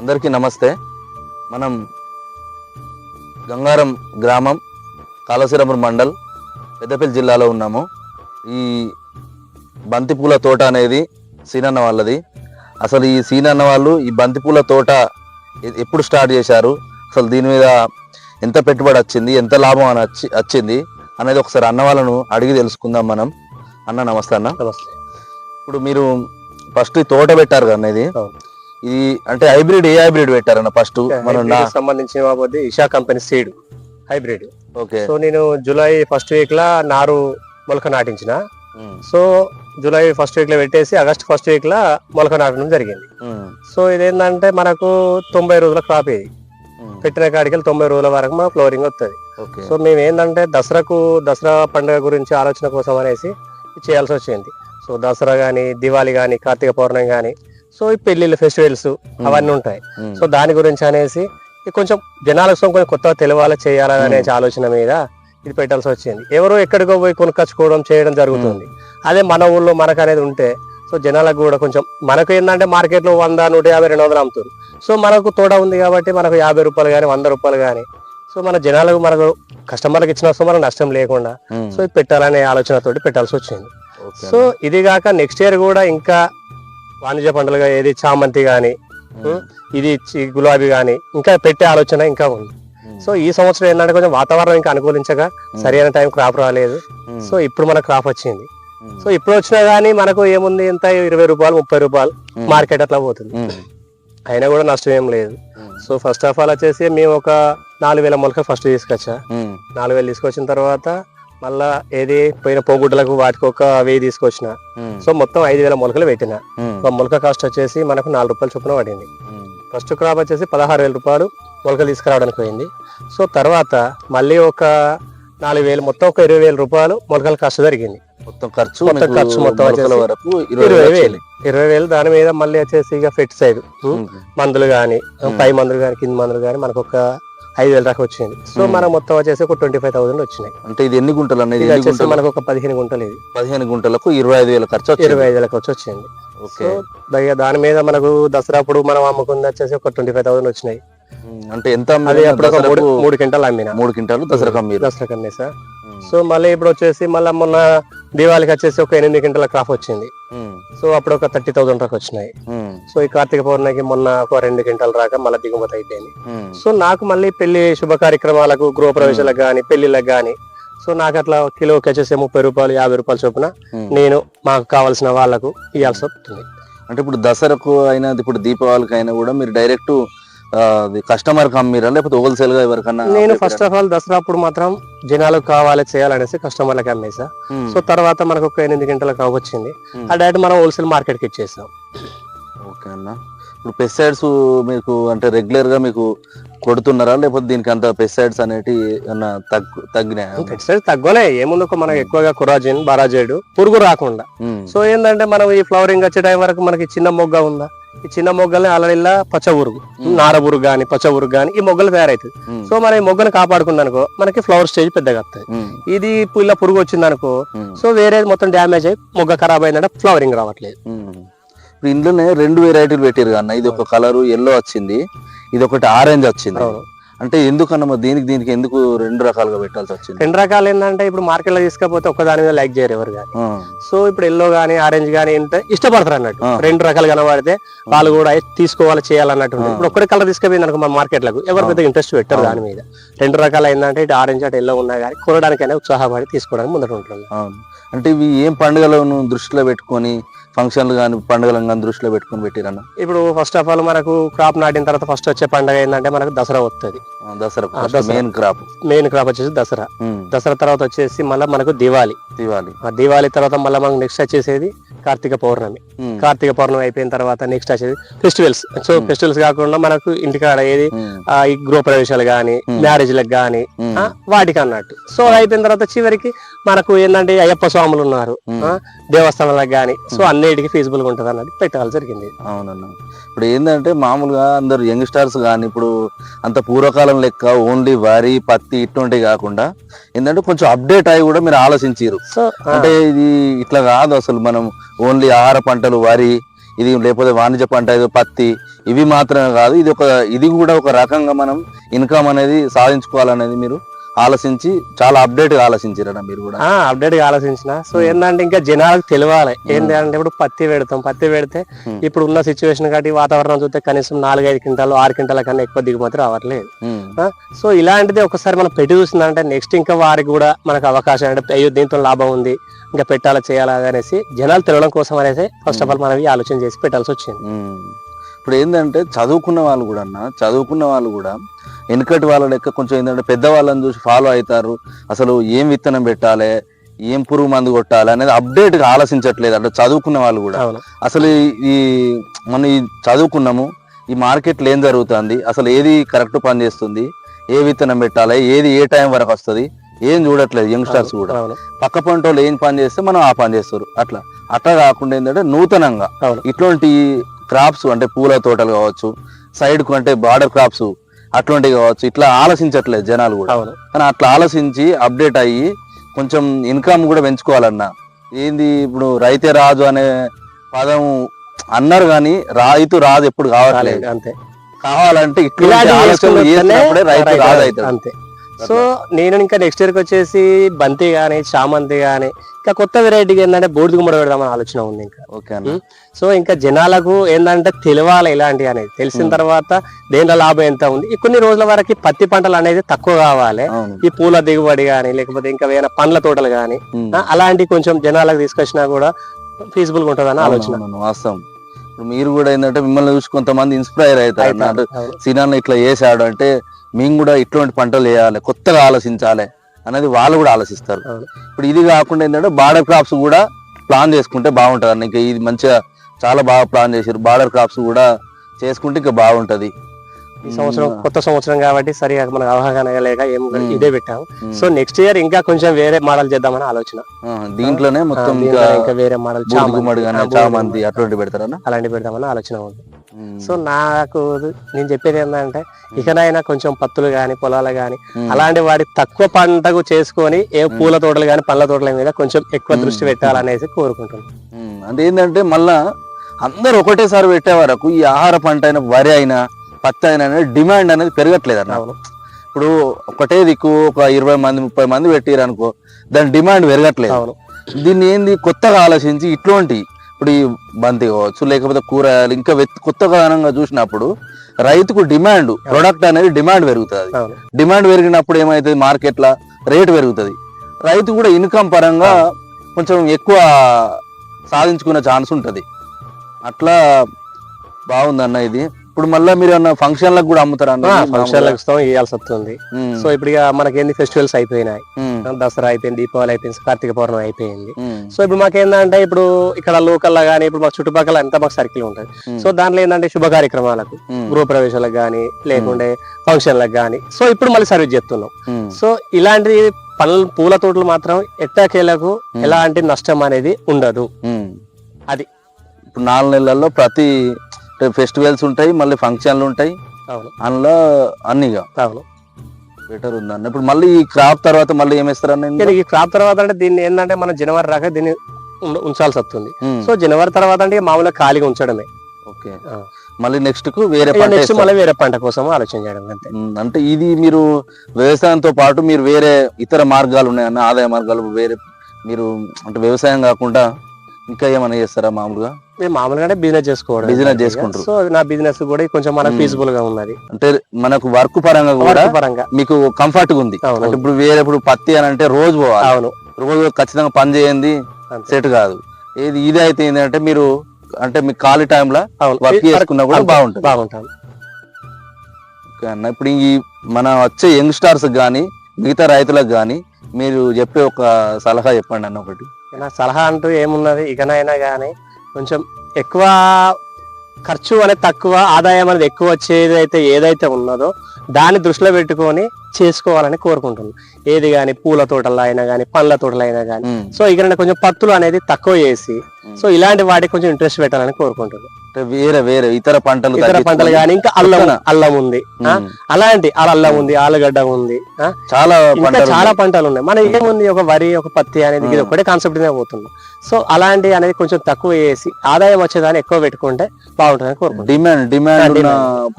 అందరికీ నమస్తే. మనం గంగారం గ్రామం, కాళేశ్వరం మండల్, పెద్దపల్లి జిల్లాలో ఉన్నాము. ఈ బంతిపూల తోట అనేది సీనన్న వాళ్ళది. అసలు ఈ సీనన్న వాళ్ళు ఈ బంతిపూల తోట ఎప్పుడు స్టార్ట్ చేశారు, అసలు దీని మీద ఎంత పెట్టుబడి వచ్చింది, ఎంత లాభం వచ్చింది అనేది ఒకసారి అన్న వాళ్ళను అడిగి తెలుసుకుందాం మనం. అన్న నమస్తే. అన్న నమస్తే. ఇప్పుడు మీరు ఫస్ట్ ఈ తోట పెట్టారు కదా ఇది అంటే హైబ్రిడ్, ఏ హైబ్రిడ్ పెట్టారన్న ఫస్ట్? మనం సంబంధించిన Isha company seed hybrid. Okay. So నేను జూలై ఫస్ట్ వీక్ లా నారు మొలక నాటించిన. సో జూలై ఫస్ట్ వీక్ లో పెట్టేసి ఆగస్ట్ ఫస్ట్ వీక్ లా మొలక నాటడం జరిగింది. సో ఇదేంటంటే మనకు 90 రోజుల క్రాప్ ఇది. పెట్టిన కాడికి 90 రోజుల వరకు మా ఫ్లోరింగ్ వస్తుంది. సో మేము ఏంటంటే దసరా పండుగ గురించి ఆలోచన కోసం అనేసి చేయాల్సి వచ్చింది. సో దసరా గానీ, దివాళీ గానీ, కార్తీక పౌర్ణమి గానీ, సో ఈ పెళ్లిళ్ళు, ఫెస్టివల్స్ అవన్నీ ఉంటాయి. సో దాని గురించి అనేసి కొంచెం జనాలకు కొంచెం కొత్తగా తెలవాలా, చేయాలా అనే ఆలోచన మీద ఇది పెట్టాల్సి వచ్చింది. ఎవరో ఎక్కడికో పోయి కొనుక్కొచ్చుకోవడం చేయడం జరుగుతుంది. అదే మన ఊళ్ళో మనకు అనేది ఉంటే సో జనాలకు కూడా కొంచెం, మనకు ఏంటంటే మార్కెట్ లో 100, 150, 200 అమ్ముతారు. సో మనకు తోట ఉంది కాబట్టి మనకు 50 రూపాయలు కానీ, 100 రూపాయలు కానీ, సో మన జనాలకు, మనకు కస్టమర్లకు ఇచ్చిన వస్తూ మనకు నష్టం లేకుండా సో ఇది పెట్టాలనే ఆలోచనతోటి పెట్టాల్సి వచ్చింది. సో ఇది కాక నెక్స్ట్ ఇయర్ కూడా ఇంకా వాణిజ్య పంటలుగా ఏది చామంతి గాని, ఇది గులాబీ గాని ఇంకా పెట్టే ఆలోచన ఇంకా ఉంది. సో ఈ సంవత్సరం ఏంటంటే కొంచెం వాతావరణం ఇంకా అనుకూలించగా సరైన టైం క్రాప్ రాలేదు. సో ఇప్పుడు మనకు క్రాప్ వచ్చింది. సో ఇప్పుడు వచ్చినా గానీ మనకు ఏముంది, ఎంత 20 రూపాయలు, 30 రూపాయలు మార్కెట్ అట్లా పోతుంది. అయినా కూడా నష్టం ఏం లేదు. సో ఫస్ట్ ఆఫ్ ఆల్ వచ్చేసి మేము ఒక 4000 మొలక ఫస్ట్ తీసుకొచ్చా. 4000 తీసుకొచ్చిన తర్వాత మళ్ళా ఏది పోయిన పోగుడ్డలకు వాటికి ఒక 1000 తీసుకొచ్చిన. సో మొత్తం 5000 మొలకలు పెట్టిన. మొలక కాస్ట్ వచ్చేసి మనకు 4 రూపాయలు చొప్పున పడింది. ఫస్ట్ క్రాప్ వచ్చేసి 16000 రూపాయలు మొలకలు తీసుకురావడానికి పోయింది. సో తర్వాత మళ్ళీ ఒక 4000, మొత్తం ఒక 20000 రూపాయలు మొలకల కాస్ట్ జరిగింది. మొత్తం ఖర్చు మొత్తం వరకు 20000. దాని మీద మళ్ళీ వచ్చేసి ఇక ఫెట్ సైడ్ మందులు గాని, పై మందులు గాని, కింద మందులు గాని మనకు ఒక 5000 దాకా వచ్చింది. సో మనం మొత్తం వచ్చేసి ఒక 25,000 వచ్చినాయి. అంటే ఇది ఎన్ని గుంటలు అనేది? మనకు ఒక 15 గుంటలు. ఇది 15 గుంటలకు 25,000 ఖర్చు, 25,000 ఖర్చు వచ్చింది. సో దాని మీద మనకు దసరా అప్పుడు మనం అమ్ముకుంది వచ్చేసి ఒక 25,000 వచ్చినాయి. అంటే ఎంత? అది అప్పుడు 3 క్వింటాలు అమ్మిన. 3 క్వింటాలు దసరా కమ్మి సార్. సో మళ్ళీ ఇప్పుడు వచ్చేసి మళ్ళీ మొన్న దివాళికి వచ్చేసి ఒక 8 క్వింటాల క్రాప్ వచ్చింది. సో అప్పుడు ఒక 30,000 దాకా వచ్చినాయి. సో ఈ కార్తీక పౌర్ణమికి మొన్న ఒక 2 క్వింటాలు రాక మళ్ళీ దిగుమతి అయిపోయింది. సో నాకు మళ్ళీ పెళ్లి శుభ కార్యక్రమాలకు, గృహప్రవేశాలకు గాని, పెళ్లిళ్ళకి గాని, సో నాకు అట్లా కిలోకి వచ్చేసి 30 రూపాయలు, 50 రూపాయలు చొప్పున నేను మాకు కావాల్సిన వాళ్ళకు ఇవ్వాల్సి వస్తుంది. అంటే ఇప్పుడు దసరాకు అయినా, ఇప్పుడు దీపావళికి అయినా కూడా మీరు డైరెక్ట్ కస్టమర్ అమ్మిరా, లేకపోతే హోల్సేల్ గా ఎవరికన్నా? నేను ఫస్ట్ ఆఫ్ ఆల్ దసరా అప్పుడు మాత్రం జనాలకు కావాలి, చేయాలనేసి కస్టమర్లకు అమ్మేసా. సో తర్వాత మనకు ఒక 8 క్వింటాల క్రాప్ వచ్చింది. ఆ డైరెక్ట్ మనం హోల్సేల్ మార్కెట్ కి ఇచ్చేసాం. ఓకే అన్న. ఇప్పుడు పెస్టిసైడ్స్ మీకు అంటే రెగ్యులర్ గా మీకు కొడుతున్నారా, లేకపోతే దీనికి అంత పెస్టిసైడ్స్ అనేటి తగ్గినాయా? పెస్టిసైడ్స్ తగ్గలే, ఏముంది మనకు ఎక్కువగా కురాజిన్, బారాజైడ్, పురుగు రాకుండా. సో ఏంటంటే మనం ఈ ఫ్లవరింగ్ వచ్చే టైం వరకు మనకి చిన్న మొగ్గ ఉందా, ఈ చిన్న మొగ్గల్ని అలా పచ్చ పురుగు, నార పురుగు గాని, పచ్చ పురుగు గాని ఈ మొగ్గలు తయారవుతుంది. సో మన ఈ మొగ్గను కాపాడుకుందనుకో మనకి ఫ్లవర్ స్టేజ్ పెద్దగా వస్తుంది. ఇది ఇలా పురుగు వచ్చిందనుకో సో వేరే మొత్తం డ్యామేజ్ అయ్యి మొగ్గ ఖరాబ్ అయిందంటే ఫ్లవరింగ్ రావట్లేదు. ఇప్పుడు ఇందులోనే 2 వెరైటీలు పెట్టారు అన్న. ఇది ఒక కలర్ ఎల్లో వచ్చింది, ఇది ఒకటి ఆరెంజ్ వచ్చింది. అంటే ఎందుకన్నా దీనికి ఎందుకు 2 రకాలుగా పెట్టాల్సి వచ్చింది? 2 రకాలు ఏంటంటే ఇప్పుడు మార్కెట్ లో తీసుకపోతే ఒక దాని మీద లైక్ చేయరు ఎవరు కానీ. సో ఇప్పుడు ఎల్లో గానీ, ఆరెంజ్ గానీ ఏంటంటే ఇష్టపడతారు అన్నట్టు. 2 రకాలు కనబడితే వాళ్ళు కూడా తీసుకోవాలి, చేయాలన్నట్టు. ఇప్పుడు ఒక్కడే కలర్ తీసుకుపోయింది అనుకో మన మార్కెట్ లకు ఎవరు పెద్ద ఇంట్రెస్ట్ పెట్టారు దాని మీద. 2 రకాలు ఏంటంటే ఇటు ఆరెంజ్, అటు ఎల్లో ఉన్నా కానీ కొనడానికైనా ఉత్సాహపడి తీసుకోవడానికి ముందట ఉంటుంది. అంటే ఇవి ఏం పండుగలను దృష్టిలో పెట్టుకొని, ఫంక్షన్లు కానీ పండుగలను కానీ దృష్టిలో పెట్టుకొని పెట్టిరన్న? ఇప్పుడు ఫస్ట్ ఆఫ్ ఆల్ మనకు క్రాప్ నాటిన తర్వాత ఫస్ట్ వచ్చే పండుగ ఏంటంటే మనకు దసరా వస్తుంది. మెయిన్ క్రాప్ వచ్చేసి దసరా. దసరా తర్వాత వచ్చేసి మళ్ళీ మనకు దివాళీ తర్వాత మళ్ళీ మనకు నెక్స్ట్ వచ్చేసేది కార్తీక పౌర్ణమి. కార్తీక పౌర్ణమి అయిపోయిన తర్వాత నెక్స్ట్ వచ్చేది ఫెస్టివల్స్. సో ఫెస్టివల్స్ కాకుండా మనకు ఇంటికాడ ఏది ఈ గృహప్రవేశాలు గాని, మ్యారేజ్లకు గాని వాటికి అన్నట్టు. సో అయిపోయిన తర్వాత చివరికి మనకు ఏంటంటే అయ్యప్ప స్వాములు ఉన్నారు, దేవస్థానాలకు గాని, సో అన్నిటికీ ఫీజిబుల్ గా ఉంటది అన్నట్టు పెట్టాల్సి జరిగింది. అవునన్నా. ఇప్పుడు ఏంటంటే మామూలుగా అందరు యంగ్ స్టార్స్ కానీ ఇప్పుడు అంత పూర్వకాలం లెక్క ఓన్లీ వరి, పత్తి ఇటువంటివి కాకుండా ఏంటంటే కొంచెం అప్డేట్ అయ్యి కూడా మీరు ఆలోచించారు. అంటే ఇది ఇట్లా కాదు, అసలు మనం ఓన్లీ ఆహార పంటలు వరి ఇది లేకపోతే వాణిజ్య పంట ఏదో పత్తి ఇవి మాత్రమే కాదు, ఇది కూడా ఒక రకంగా మనం ఇన్కమ్ అనేది సాధించుకోవాలనేది మీరు ఆలోచించి చాలా అప్డేట్ గా ఆలోచించారన్న మీరు కూడా. అప్డేట్ గా ఆలోచించిన. సో ఏంటంటే ఇంకా జనాలకు తెలియాలి ఏంటంటే ఇప్పుడు పత్తి పెడితే ఇప్పుడు ఉన్న సిచ్యువేషన్ కాబట్టి వాతావరణం చూస్తే కనీసం 4-5 క్వింటాలు 6 క్వింటాల కన్నా ఎక్కువ దిగుమతి రావట్లేదు. సో ఇలాంటిది ఒకసారి మనం పెట్టి చూసిందంటే నెక్స్ట్ ఇంకా వారికి కూడా మనకు అవకాశం అంటే అయ్యో దీంతో లాభం ఉంది ఇంకా పెట్టాలా చేయాలా అనేసి జనాలు తెలియడం కోసం అనేసి ఫస్ట్ ఆఫ్ ఆల్ మనం ఆలోచన చేసి పెట్టాల్సి వచ్చింది. ఇప్పుడు ఏంటంటే చదువుకున్న వాళ్ళు కూడా వెనుకటి వాళ్ళ లెక్క కొంచెం ఏంటంటే పెద్దవాళ్ళని చూసి ఫాలో అవుతారు. అసలు ఏం విత్తనం పెట్టాలి, ఏం పురుగు మందు కొట్టాలి అనేది అప్డేట్ గా ఆలోచించట్లేదు. అంటే చదువుకున్న వాళ్ళు కూడా అసలు మనం చదువుకున్నాము, ఈ మార్కెట్లో ఏం జరుగుతుంది, అసలు ఏది కరెక్ట్ పని చేస్తుంది, ఏ విత్తనం పెట్టాలి, ఏది ఏ టైం వరకు వస్తుంది ఏం చూడట్లేదు. యంగ్స్టర్స్ కూడా పక్క పంట వాళ్ళు ఏం పని చేస్తే మనం ఆ పని చేస్తారు. అట్లా కాకుండా ఏంటంటే నూతనంగా ఇట్లాంటి క్రాప్స్ అంటే పూల తోటలు కావచ్చు, సైడ్ కు అంటే బార్డర్ క్రాప్స్ అట్లాంటివి కావచ్చు, ఇట్లా ఆలోచించట్లేదు జనాలు కూడా. కానీ అట్లా ఆలోచించి అప్డేట్ అయ్యి కొంచెం ఇన్కమ్ కూడా పెంచుకోవాలన్నా. ఏంది ఇప్పుడు రైతే రాజు అనే పదం అన్నారు కానీ రైతు రాజు ఎప్పుడు కావట్లేదు. అంతే కావాలంటే ఇట్లా ఆలోచన రైతు రాజు అవుతాడు అంతే. సో నేను ఇంకా నెక్స్ట్ ఇయర్కి వచ్చేసి బంతి గానీ చామంతి గానీ ఇంకా కొత్త వెరైటీగా ఏంటంటే బూడిద గుమ్మడి పెడదామని ఆలోచన ఉంది ఇంకా. సో ఇంకా జనాలకు ఏంటంటే తెలియాలి ఇలాంటివి అనేది. తెలిసిన తర్వాత దేంట్లో లాభం ఎంత ఉంది. ఈ కొన్ని రోజుల వరకు పత్తి పంటలు అనేది తక్కువ కావాలి, ఈ పూల దిగుబడి గానీ లేకపోతే ఇంకా వేరే పండ్ల తోటలు గానీ అలాంటి కొంచెం జనాలకు తీసుకొచ్చినా కూడా ఫీజిబుల్ గా ఉంటుందని ఆలోచన. వాస్తవం. ఇప్పుడు మీరు కూడా ఏంటంటే మిమ్మల్ని చూసి కొంతమంది ఇన్స్పైర్ అవుతారు అన్నట్టు. సినాన్న ఇట్లా చేశాడు అంటే మేము కూడా ఇట్లాంటి పంటలు వేయాలి, కొత్తగా ఆలోచించాలి అనేది వాళ్ళు కూడా ఆలోచిస్తారు. ఇప్పుడు ఇది కాకుండా ఏంటంటే బార్డర్ క్రాప్స్ కూడా ప్లాన్ చేసుకుంటే బాగుంటది అన్న. ఇంకా ఇది మంచిగా చాలా బాగా ప్లాన్ చేశారు. బార్డర్ క్రాప్స్ కూడా చేసుకుంటే ఇంకా బాగుంటది. ఈ సంవత్సరం కొత్త సంవత్సరం కాబట్టి సరిగా మనకు అవగాహన లేక ఏం ఇదే పెట్టాము. సో నెక్స్ట్ ఇయర్ ఇంకా కొంచెం వేరే మోడల్ చేద్దామని ఆలోచన. దీంట్లోనే మొత్తం ఇంకా వేరే మోడల్ చామంతి అటువంటి పెడతారా, అలాంటి పెడదామని ఆలోచన ఉంది. సో నాకు నేను చెప్పేది ఏంటంటే ఇకనైనా కొంచెం పత్తులు గాని పొలాలు గాని అలాంటి వాటి తక్కువ పంటకు చేసుకొని ఏ పూల తోటలు గాని పండ్ల తోటల మీద కొంచెం ఎక్కువ దృష్టి పెట్టాలనేసి కోరుకుంటున్నాను. అంటే ఏంటంటే మళ్ళా అందరు ఒకటేసారి పెట్టే వరకు ఈ ఆహార పంట అయినా వరి అయినా పత్తి అయినా డిమాండ్ అనేది పెరగట్లేదు అన్న. ఇప్పుడు ఒకటే దిక్కు ఒక 20 మంది 30 మంది పెట్టారు అనుకో, దాని డిమాండ్ పెరగట్లేదు. దీన్ని ఏంది కొత్తగా ఆలోచించి ఇట్లాంటి ఇప్పుడు ఈ బంతి కావచ్చు లేకపోతే కూరగాయలు ఇంకా కొత్తగా చూసినప్పుడు రైతుకు డిమాండ్ ప్రొడక్ట్ అనేది డిమాండ్ పెరుగుతుంది. డిమాండ్ పెరిగినప్పుడు ఏమైతుంది, మార్కెట్ల రేటు పెరుగుతుంది. రైతు కూడా ఇన్కమ్ పరంగా కొంచెం ఎక్కువ సాధించుకునే ఛాన్స్ ఉంటది. అట్లా బాగుందన్న ఇది. ఇప్పుడు మళ్ళీ మీరు అన్న ఫంక్షన్లకు కూడా అమ్ముతారా? ఫంక్షన్లకు ఇస్తాం, ఇవ్వాల్సి వస్తుంది. సో ఇప్పుడు ఇక మనకేంది ఫెస్టివల్స్ అయిపోయినాయి, దసరా అయిపోయింది, దీపావళి అయిపోయింది, కార్తీక పౌర్ణమి అయిపోయింది. సో ఇప్పుడు మాకేందంటే ఇప్పుడు ఇక్కడ లోకల్ గా కానీ ఇప్పుడు మాకు చుట్టుపక్కల ఎంత మాకు సర్కిల్ ఉంటుంది. సో దాంట్లో ఏంటంటే శుభ కార్యక్రమాలకు గృహ ప్రవేశాలకు కానీ లేకుంటే ఫంక్షన్లకు కానీ సో ఇప్పుడు మళ్ళీ సర్వీస్ చేస్తున్నాం. సో ఇలాంటి పూల తోటలు మాత్రం ఎట్టాకేలకు ఎలాంటి నష్టం అనేది ఉండదు. అది ఇప్పుడు 4 నెలల్లో ప్రతి ఫెస్టివల్స్ ఉంటాయి, మళ్ళీ ఫంక్షన్లు ఉంటాయి, అందులో అన్నిగా బెటర్ ఉందన్న. ఇప్పుడు మళ్ళీ ఈ క్రాప్ తర్వాత మళ్ళీ ఏమేస్తారన్న? ఈ క్రాప్ తర్వాత అంటే దీన్ని ఏంటంటే మనం జనవరి దాకా దీన్ని ఉంచాల్సి వస్తుంది. సో జనవరి తర్వాత అంటే మామూలుగా ఖాళీగా ఉంచడమే. ఓకే, మళ్ళీ నెక్స్ట్ కు వేరే మళ్ళీ వేరే పంట కోసం ఆలోచన చేయడం అంతే. అంటే ఇది మీరు వ్యవసాయంతో పాటు మీరు వేరే ఇతర మార్గాలు ఉన్నాయన్న, ఆదాయ మార్గాలు వేరే మీరు అంటే వ్యవసాయం కాకుండా ఇంకా ఏమైనా చేస్తారా? మామూలుగా బిజినెస్ చేసుకుంటారు. సో నా బిజినెస్ కూడా కొంచెం మనకు ఫీజిబుల్ గా ఉన్నది. అంటే మనకు వర్క్ పరంగా కూడా మీకు కంఫర్ట్ గా ఉంది. ఇప్పుడు వేరే ఇప్పుడు పత్తి అని అంటే రోజు పోవాలి. అవును, రోజు ఖచ్చితంగా పని చేయండి సెట్ కాదు. ఇది అయితే ఏంటంటే మీరు అంటే మీ ఖాళీ టైంలో వర్క్ చేసుకున్నా కూడా బాగుంటుంది. ఇప్పుడు ఈ మన వచ్చే యంగ్స్టర్స్ గానీ మిగతా రైతులకు గానీ మీరు చెప్పే ఒక సలహా చెప్పండి అన్న. ఒకటి నా సలహా అంటూ ఏమున్నది, ఇకనైనా కానీ కొంచెం ఎక్కువ ఖర్చు అనేది తక్కువ, ఆదాయం అనేది ఎక్కువ వచ్చేది అయితే ఏదైతే ఉన్నదో దాన్ని దృష్టిలో పెట్టుకొని చేసుకోవాలని కోరుకుంటున్నాను. ఏది కానీ పూల తోటల్లో అయినా కానీ పండ్ల తోటలు అయినా కానీ. సో ఇక్కడ కొంచెం పత్తులు అనేది తక్కువ చేసి సో ఇలాంటి వాటికి కొంచెం ఇంట్రెస్ట్ పెట్టాలని కోరుకుంటున్నాను. వేరే వేరే ఇతర పంటలు కానీ ఇంకా అల్లం ఉంది, అలాంటి అల్లం ఉంది, ఆలుగడ్డ ఉంది, చాలా పంటలు ఉన్నాయి. మన ఏముంది ఒక వరి ఒక పత్తి అనేది ఇది ఒకటే కాన్సెప్ట్ పోతుంది. సో అలాంటి అనేది కొంచెం తక్కువ చేసి ఆదాయం వచ్చేదాన్ని ఎక్కువ పెట్టుకుంటే బాగుంటుందని కోరుకుంటున్నాను. డిమాండ్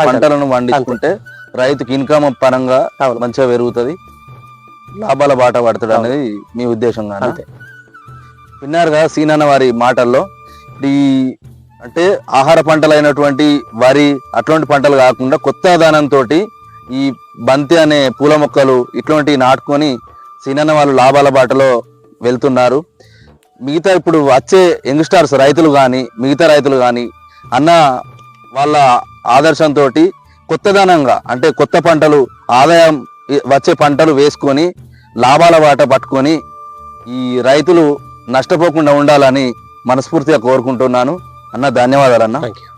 పంటలను పండించుకుంటే రైతుకి ఇన్కమ్ పరంగా మంచిగా పెరుగుతుంది, లాభాల బాట పడుతుంది అనేది మీ ఉద్దేశం. అంతే విన్నారుగా సీనన్న వారి మాటల్లో. ఈ అంటే ఆహార పంటలు అయినటువంటి వరి అట్లాంటి పంటలు కాకుండా కొత్త దానంతో ఈ బంతి అనే పూల మొక్కలు ఇట్లాంటివి నాటుకొని సీనన్న వాళ్ళు లాభాల బాటలో వెళ్తున్నారు. మిగతా ఇప్పుడు వచ్చే యంగ్స్టర్స్ రైతులు కానీ మిగతా రైతులు కానీ అన్న వాళ్ళ ఆదర్శంతో కొత్తదనంగా అంటే కొత్త పంటలు ఆదాయం వచ్చే పంటలు వేసుకొని లాభాల బాట పట్టుకొని ఈ రైతులు నష్టపోకుండా ఉండాలని మనస్ఫూర్తిగా కోరుకుంటున్నాను. అన్న ధన్యవాదాలు అన్న. Thank you.